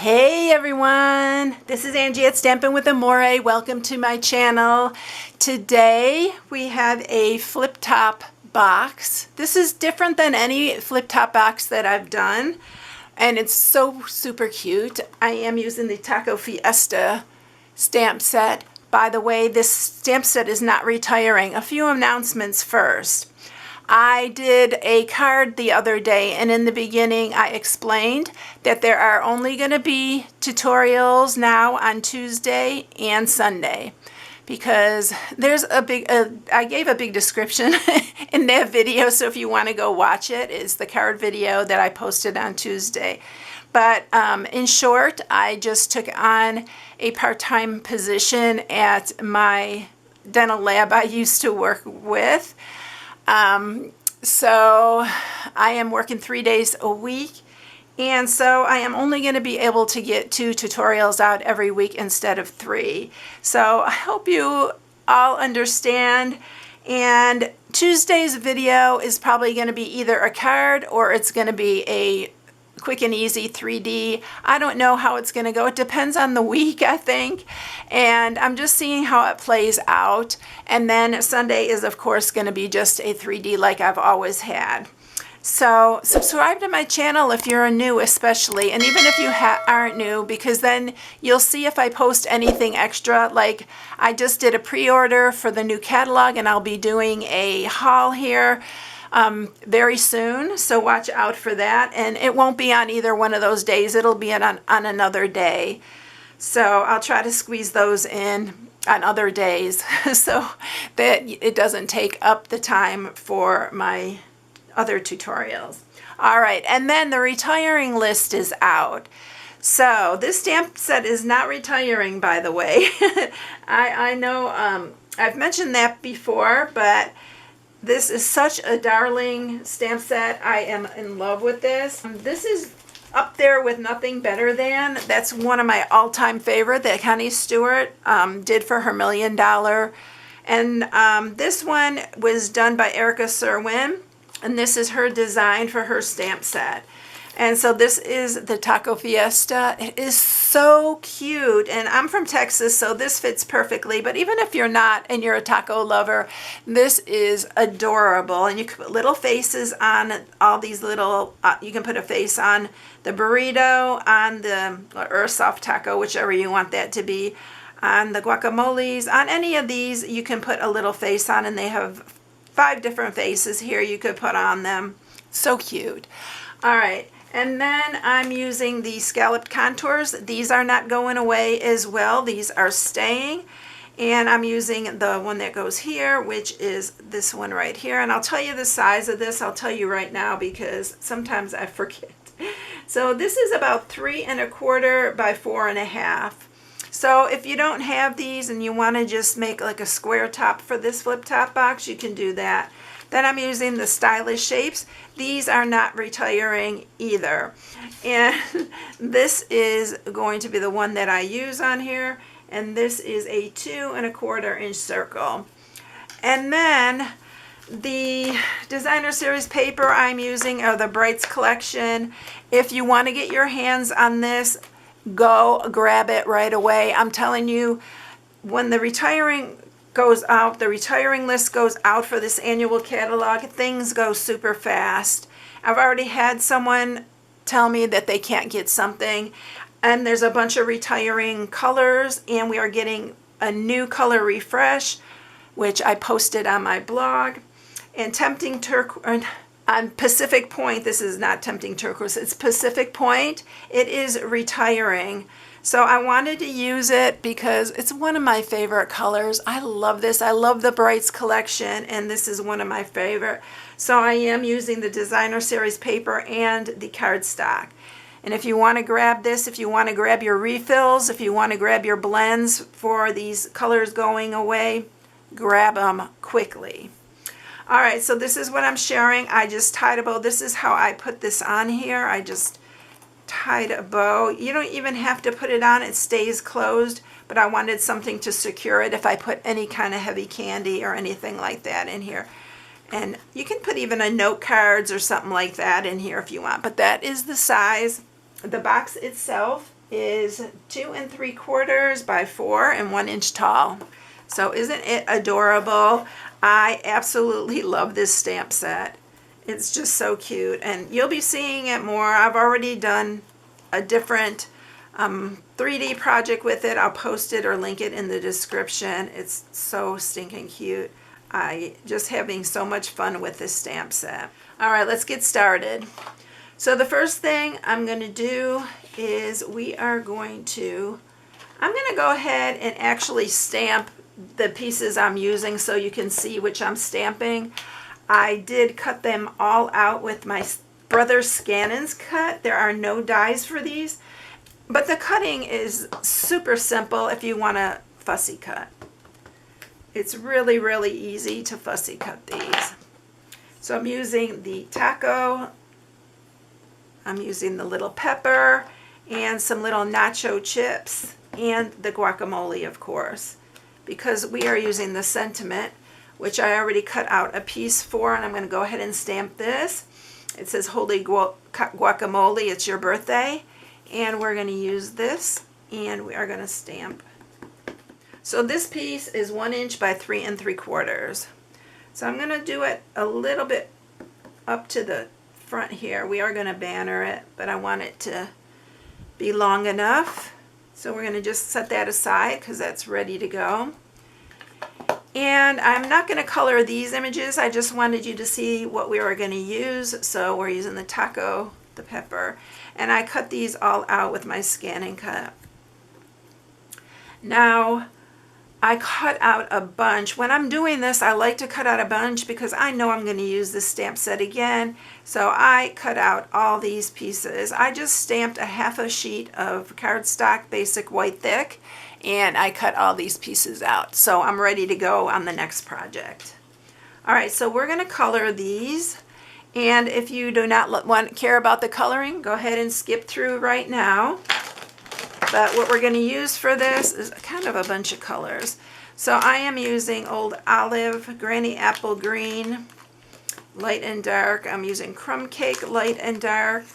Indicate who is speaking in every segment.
Speaker 1: Hey everyone, this is Angie at Stampin' with Amore. Welcome to my channel. Today we have a flip top box. This is different than any flip top box that I've done, and it's so super cute. I am using the Taco Fiesta stamp set. By the way, this stamp set is not retiring. A few announcements first. I did a card the other day, and in the beginning I explained that there are only going to be tutorials now on Tuesday and Sunday because there's a big, I gave a big description in that video, so if you want to go watch it, it's the card video that I posted on Tuesday. But in short, I just took on a part-time position at my dental lab I used to work with. So I am working 3 days a week, and so I am only going to be able to get 2 tutorials out every week instead of 3. So I hope you all understand, and Tuesday's video is probably going to be either a card or it's going to be a quick and easy 3D. I don't know how it's going to go. It depends on the week, I think. And I'm just seeing how it plays out. And then Sunday is, of course, going to be just a 3D like I've always had. So subscribe to my channel if you're new, especially, and even if you aren't new, because then you'll see if I post anything extra. Like I just did a pre-order for the new catalog, and I'll be doing a haul here very soon, so watch out for that. And it won't be on either one of those days. It'll be on another day. So I'll try to squeeze those in on other days so that it doesn't take up the time for my other tutorials. All right, and then the retiring list is out. So this stamp set is not retiring, by the way. I know I've mentioned that before, but this is such a darling stamp set. I am in love with this. This is up there with Nothing Better Than. That's one of my all-time favorite that Connie Stewart did for her $1 Million. And this one was done by Erica Serwin, and this is her design for her stamp set. And so this is the Taco Fiesta. It is so cute, and I'm from Texas, so this fits perfectly. But even if you're not and you're a taco lover, this is adorable. And you can put little faces on all these little, you can put a face on the burrito, on the, or a soft taco, whichever you want that to be, on the guacamoles, on any of these, you can put a little face on, and they have 5 different faces here you could put on them. So cute. All right. And then I'm using the scalloped contours. These are not going away as well. These are staying. And I'm using the one that goes here, which is this one right here. And I'll tell you the size of this. I'll tell you right now because sometimes I forget. So this is about 3 1/4 by 4 1/2. So if you don't have these and you want to just make like a square top for this flip top box, you can do that. Then I'm using the stylish shapes. These are not retiring either. And this is going to be the one that I use on here. And this is a 2 1/4 inch circle. And then the designer series paper I'm using are the Brights collection. If you want to get your hands on this, go grab it right away. I'm telling you, when the retiring goes out, the retiring list goes out for this annual catalog, things go super fast. I've already had someone tell me that they can't get something, and there's a bunch of retiring colors, and we are getting a new color refresh, which I posted on my blog. And Tempting Turquoise on Pacific Point, this is not Tempting Turquoise, it's Pacific Point. It is retiring. So I wanted to use it because it's one of my favorite colors. I love this. I love the Brights collection, and this is one of my favorite. So I am using the designer series paper and the cardstock. And if you want to grab this, if you want to grab your refills, if you want to grab your blends for these colors going away, grab them quickly. All right, so this is what I'm sharing. I just tied a bow. This is how I put this on here. I just tied a bow. You don't even have to put it on. It stays closed, but I wanted something to secure it if I put any kind of heavy candy or anything like that in here. And you can put even a note cards or something like that in here if you want, but that is the size The box itself is 2 3/4 by 4 and 1 inch tall. So isn't it adorable? I absolutely love this stamp set. It's just so cute, and you'll be seeing it more. I've already done a different 3D project with it. I'll post it or link it in the description. It's so stinking cute. I just having so much fun with this stamp set. All right, let's get started. So the first thing I'm going to do is I'm going to go ahead and actually stamp the pieces I'm using so you can see which I'm stamping. I did cut them all out with my brother's Scannon's cut. There are no dies for these, but the cutting is super simple if you want to fussy cut. It's really, really easy to fussy cut these. So I'm using the taco, I'm using the little pepper, and some little nacho chips, and the guacamole, of course, because we are using the sentiment, which I already cut out a piece for, and I'm going to go ahead and stamp this. It says Holy Guacamole, it's your birthday, and we're going to use this, and we are going to stamp. So this piece is 1 inch by 3 3/4. So I'm going to do it a little bit up to the front here. We are going to banner it, but I want it to be long enough. So we're going to just set that aside because that's ready to go. And I'm not going to color these images. I just wanted you to see what we were going to use. So we're using the taco, the pepper, and I cut these all out with my scanning cut. Now, I cut out a bunch. When I'm doing this, I like to cut out a bunch because I know I'm going to use this stamp set again. So I cut out all these pieces. I just stamped a half a sheet of cardstock, basic white thick, and I cut all these pieces out. So I'm ready to go on the next project. All right, so we're going to color these. And if you do not care about the coloring, go ahead and skip through right now. But what we're going to use for this is kind of a bunch of colors. So I am using Old Olive, Granny Apple Green, light and dark. I'm using Crumb Cake, light and dark.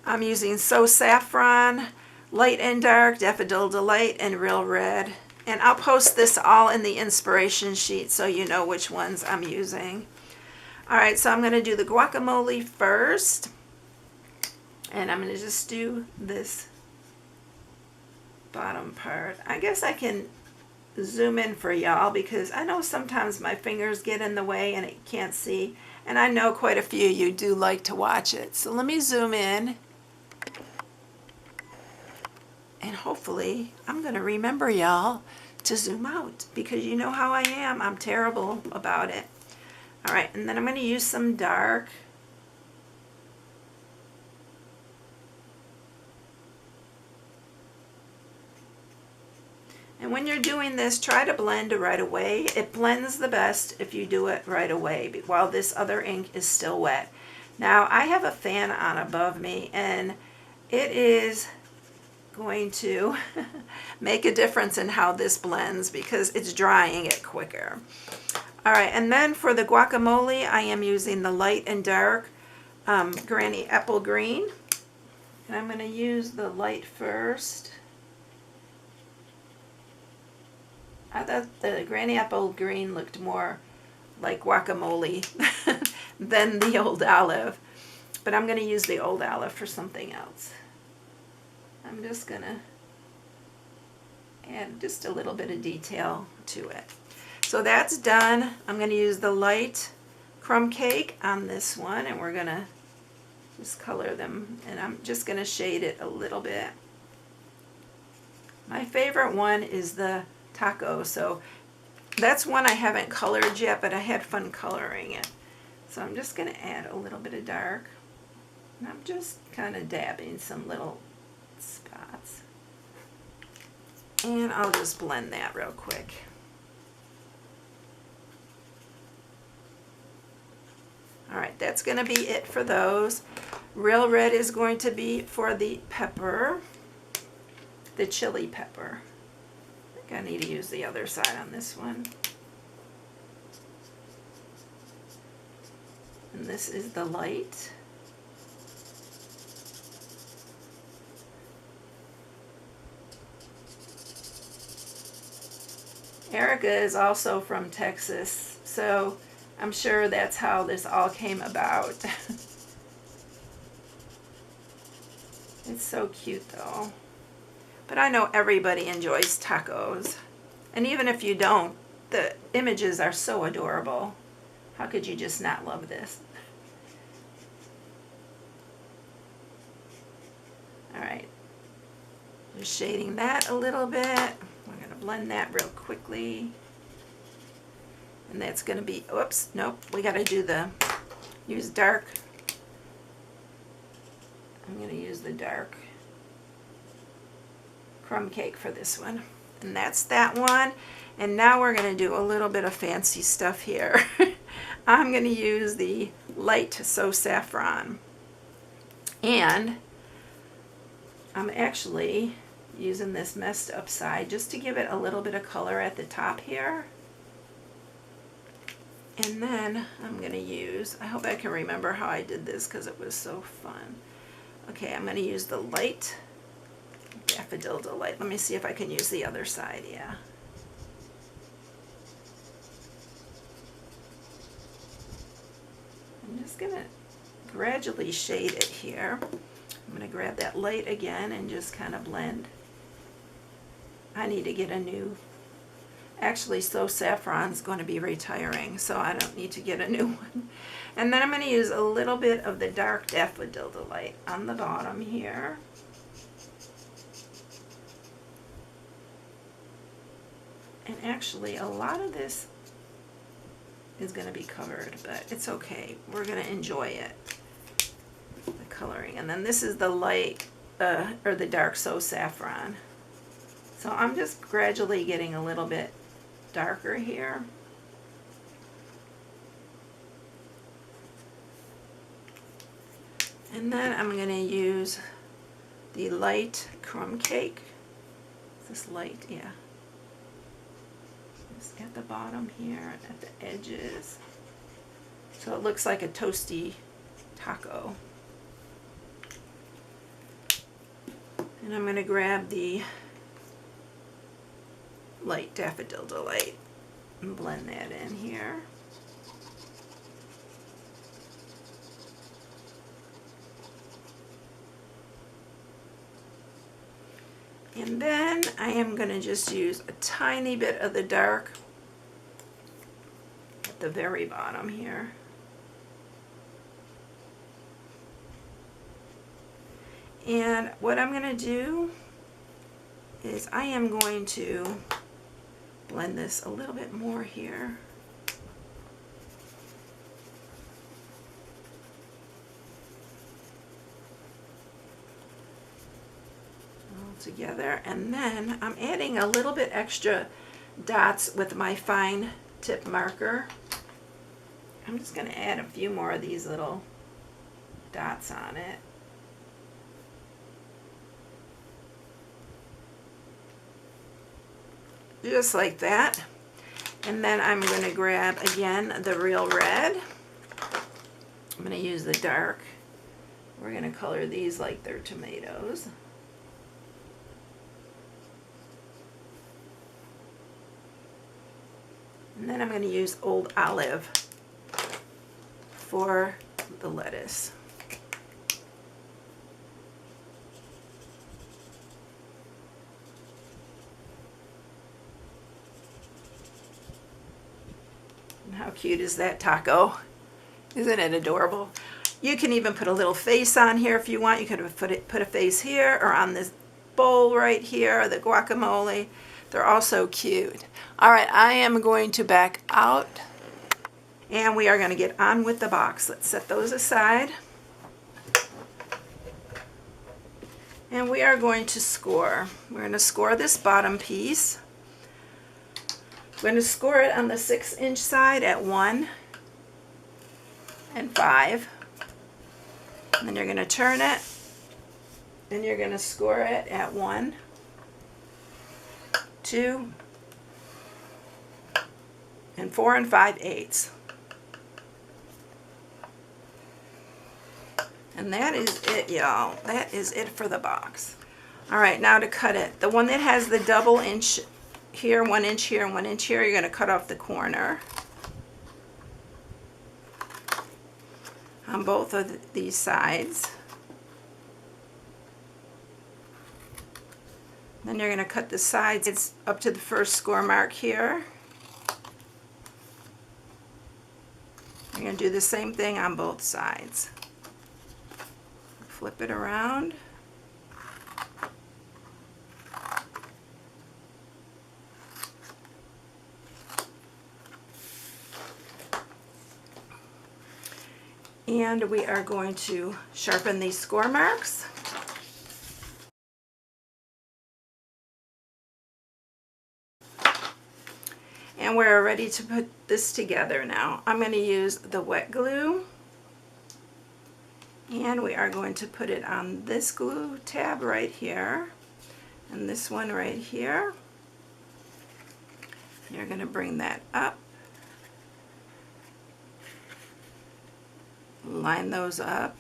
Speaker 1: I'm using So Saffron, light and dark, Daffodil Delight, and Real Red. And I'll post this all in the inspiration sheet so you know which ones I'm using. All right, so I'm going to do the guacamole first. And I'm going to just do this bottom part. I guess I can zoom in for y'all because I know sometimes my fingers get in the way and it can't see, and I know quite a few of you do like to watch it. So let me zoom in, and hopefully I'm gonna remember y'all to zoom out because you know how I am. I'm terrible about it. All right, and then I'm gonna use some dark. And when you're doing this, try to blend right away. It blends the best if you do it right away while this other ink is still wet. Now, I have a fan on above me, and it is going to make a difference in how this blends because it's drying it quicker. All right, and then for the guacamole, I am using the light and dark Granny Apple Green. And I'm going to use the light first. I thought the Granny Apple Green looked more like guacamole than the Old Olive. But I'm going to use the Old Olive for something else. I'm just going to add just a little bit of detail to it. So that's done. I'm going to use the light Crumb Cake on this one, and we're going to just color them. And I'm just going to shade it a little bit. My favorite one is the taco, so that's one I haven't colored yet, but I had fun coloring it. So I'm just going to add a little bit of dark, and I'm just kind of dabbing some little spots, and I'll just blend that real quick. All right, that's going to be it for those. Real Red is going to be for the pepper, the chili pepper. I need to use the other side on this one. And this is the light. Erica is also from Texas, so I'm sure that's how this all came about. It's so cute though. But I know everybody enjoys tacos. And even if you don't, the images are so adorable. How could you just not love this? Alright. Just shading that a little bit. We're going to blend that real quickly. And that's going to be, oops, nope, we got to do use dark. I'm going to use the dark crumb cake for this one. And that's that one. And now we're going to do a little bit of fancy stuff here. I'm going to use the light So Saffron. And I'm actually using this messed up side just to give it a little bit of color at the top here. And then I'm going to use, I hope I can remember how I did this because it was so fun. Okay, I'm going to use the light Daffodil Delight. Let me see if I can use the other side, yeah. I'm just going to gradually shade it here. I'm going to grab that light again and just kind of blend. I need to get a new, actually So Saffron's going to be retiring, so I don't need to get a new one. And then I'm going to use a little bit of the dark Daffodil Delight on the bottom here. And actually a lot of this is going to be covered, but it's okay. We're going to enjoy it. The coloring. And then this is the light, or the dark So Saffron. So I'm just gradually getting a little bit darker here. And then I'm going to use the light crumb cake. Is this light? Yeah. Just at the bottom here, at the edges. So it looks like a toasty taco. And I'm going to grab the light Daffodil Delight and blend that in here. And then I am going to just use a tiny bit of the dark at the very bottom here. And what I'm going to do is I am going to blend this a little bit more here. All together. And then I'm adding a little bit extra dots with my fine tip marker. I'm just going to add a few more of these little dots on it. Just like that. And then I'm going to grab again the real red. I'm going to use the dark. We're going to color these like they're tomatoes. And then I'm going to use Old Olive for the lettuce. How cute is that taco? Isn't it adorable? You can even put a little face on here if you want. You could have put a face here or on this bowl right here, the guacamole. They're all so cute. All right, I am going to back out and we are going to get on with the box. Let's set those aside. And we are going to score. We're going to score this bottom piece. We're going to score it on the 6-inch side at 1 and 5. And then you're going to turn it and you're going to score it at 1, 2, and 4 5/8. And that is it, y'all. That is it for the box. All right, now to cut it. The one that has the double inch here, 1 inch here, and 1 inch here. You're going to cut off the corner on both of these sides. Then you're going to cut the sides up to the first score mark here. You're going to do the same thing on both sides. Flip it around. And we are going to sharpen these score marks. And we're ready to put this together now. I'm going to use the wet glue. And we are going to put it on this glue tab right here. And this one right here. You're going to bring that up. Line those up,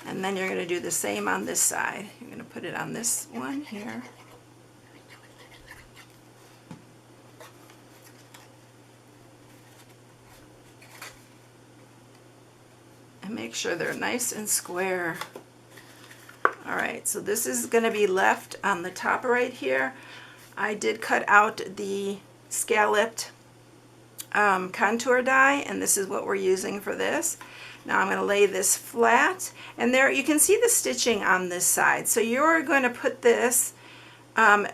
Speaker 1: and then you're going to do the same on this side. You're going to put it on this one here, and make sure they're nice and square. Alright, so this is going to be left on the top right here. I did cut out the scalloped contour die, and this is what we're using for this. Now I'm going to lay this flat, and there you can see the stitching on this side. So you're going to put this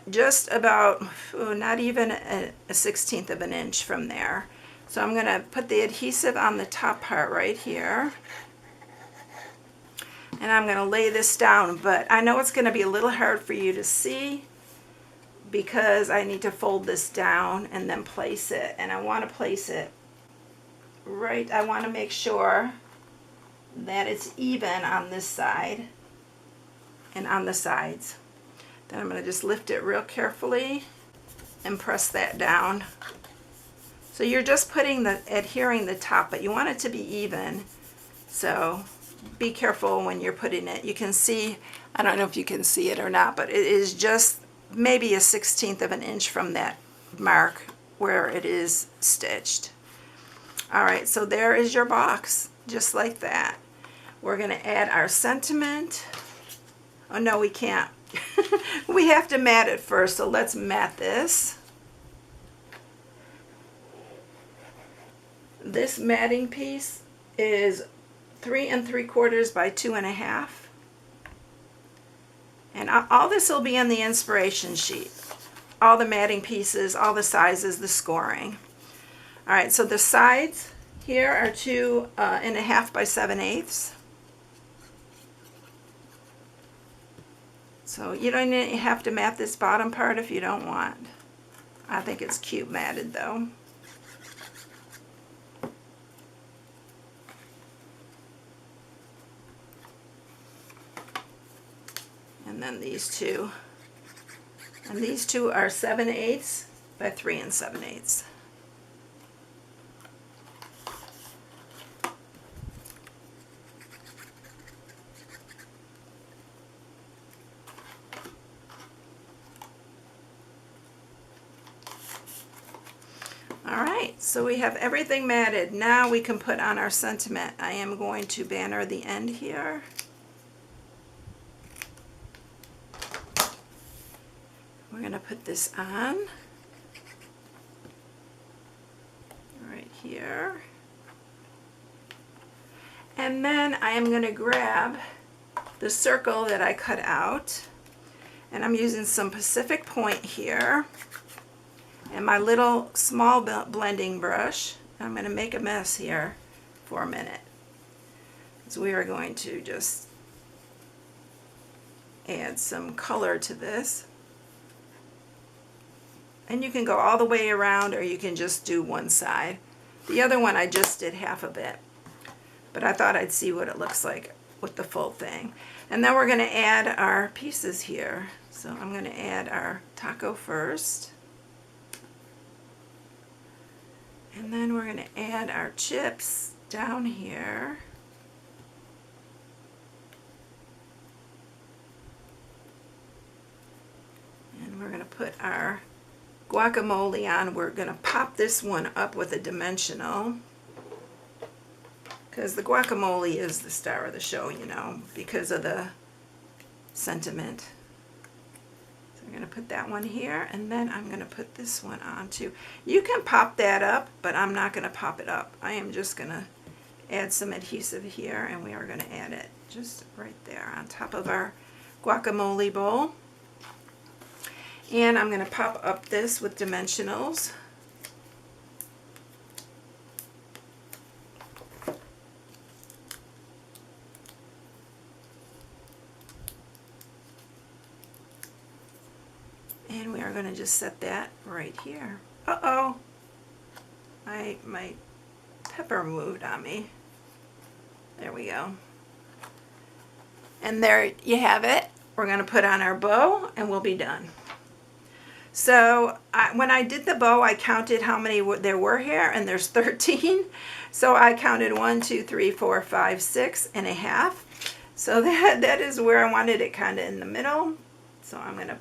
Speaker 1: just about, not even a 1/16 of an inch from there. So I'm going to put the adhesive on the top part right here, and I'm going to lay this down, but I know it's going to be a little hard for you to see because I need to fold this down and then place it, and I want to place it right. I want to make sure that it's even on this side and on the sides. Then I'm going to just lift it real carefully and press that down. So you're just adhering the top, but you want it to be even. So be careful when you're putting it. You can see, I don't know if you can see it or not, but it is just maybe a 1/16 of an inch from that mark where it is stitched. Alright, so there is your box, just like that. We're going to add our sentiment. Oh no, we can't. We have to mat it first, so let's mat this. This matting piece is 3 3/4 by 2.5. And all this will be in the inspiration sheet. All the matting pieces, all the sizes, the scoring. Alright, so the sides here are 2.5 by 7/8. So you don't have to mat this bottom part if you don't want. I think it's cute matted though. And then these two. And these two are 7/8 by 3 7/8. Alright, so we have everything matted. Now we can put on our sentiment. I am going to banner the end here. We're going to put this on right here. And then I am going to grab the circle that I cut out, and I'm using some Pacific Point here and my little small blending brush. I'm going to make a mess here for a minute, because we are going to just add some color to this. And you can go all the way around, or you can just do one side. The other one I just did half of it, but I thought I'd see what it looks like with the full thing. And then we're going to add our pieces here. So I'm going to add our taco first. And then we're going to add our chips down here. And we're going to put our guacamole on. We're going to pop this one up with a dimensional, because the guacamole is the star of the show, you know, because of the sentiment. So I'm going to put that one here, and then I'm going to put this one on too. You can pop that up, but I'm not going to pop it up. I am just going to add some adhesive here, and we are going to add it just right there on top of our guacamole bowl. And I'm going to pop up this with dimensionals. And we are going to just set that right here. Uh-oh, my pepper moved on me. There we go. And there you have it. We're going to put on our bow and we'll be done. So when I did the bow, I counted how many there were here, and there's 13. So I counted 1, 2, 3, 4, 5, 6 and a half. So that is where I wanted it, kind of in the middle. So I'm going to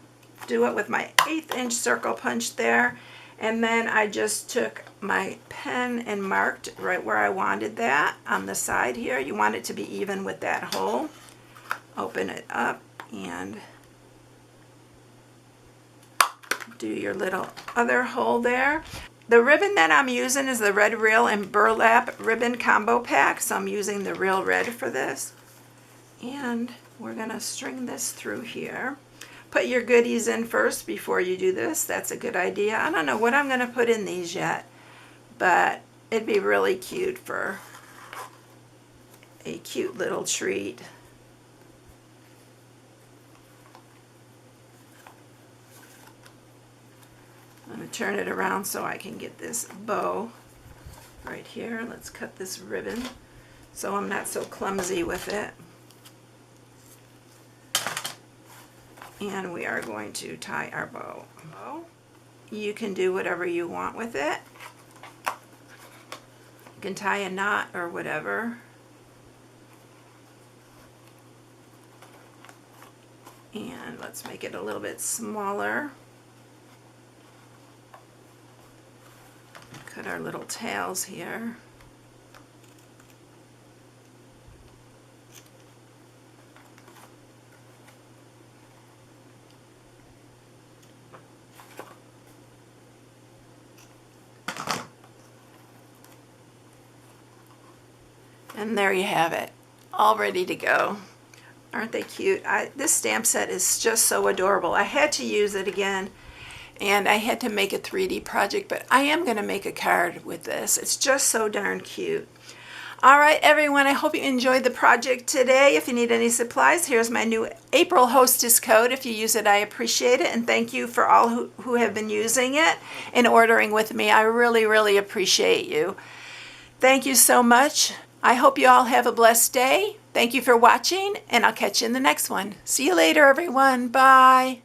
Speaker 1: do it with my 1/8 inch circle punch there. And then I just took my pen and marked right where I wanted that on the side here. You want it to be even with that hole. Open it up and do your little other hole there. The ribbon that I'm using is the Red Real and Burlap Ribbon Combo Pack, so I'm using the Real Red for this. And we're going to string this through here. Put your goodies in first before you do this. That's a good idea. I don't know what I'm going to put in these yet, but it'd be really cute for a cute little treat. I'm going to turn it around so I can get this bow right here. Let's cut this ribbon so I'm not so clumsy with it. And we are going to tie our bow. You can do whatever you want with it. You can tie a knot or whatever. And let's make it a little bit smaller. Cut our little tails here. And there you have it, all ready to go. Aren't they cute? This stamp set is just so adorable. I had to use it again, and I had to make a 3D project, but I am going to make a card with this. It's just so darn cute. All right, everyone, I hope you enjoyed the project today. If you need any supplies, here's my new April Hostess code. If you use it, I appreciate it, and thank you for all who have been using it and ordering with me. I really, really appreciate you. Thank you so much. I hope you all have a blessed day. Thank you for watching, and I'll catch you in the next one. See you later, everyone. Bye.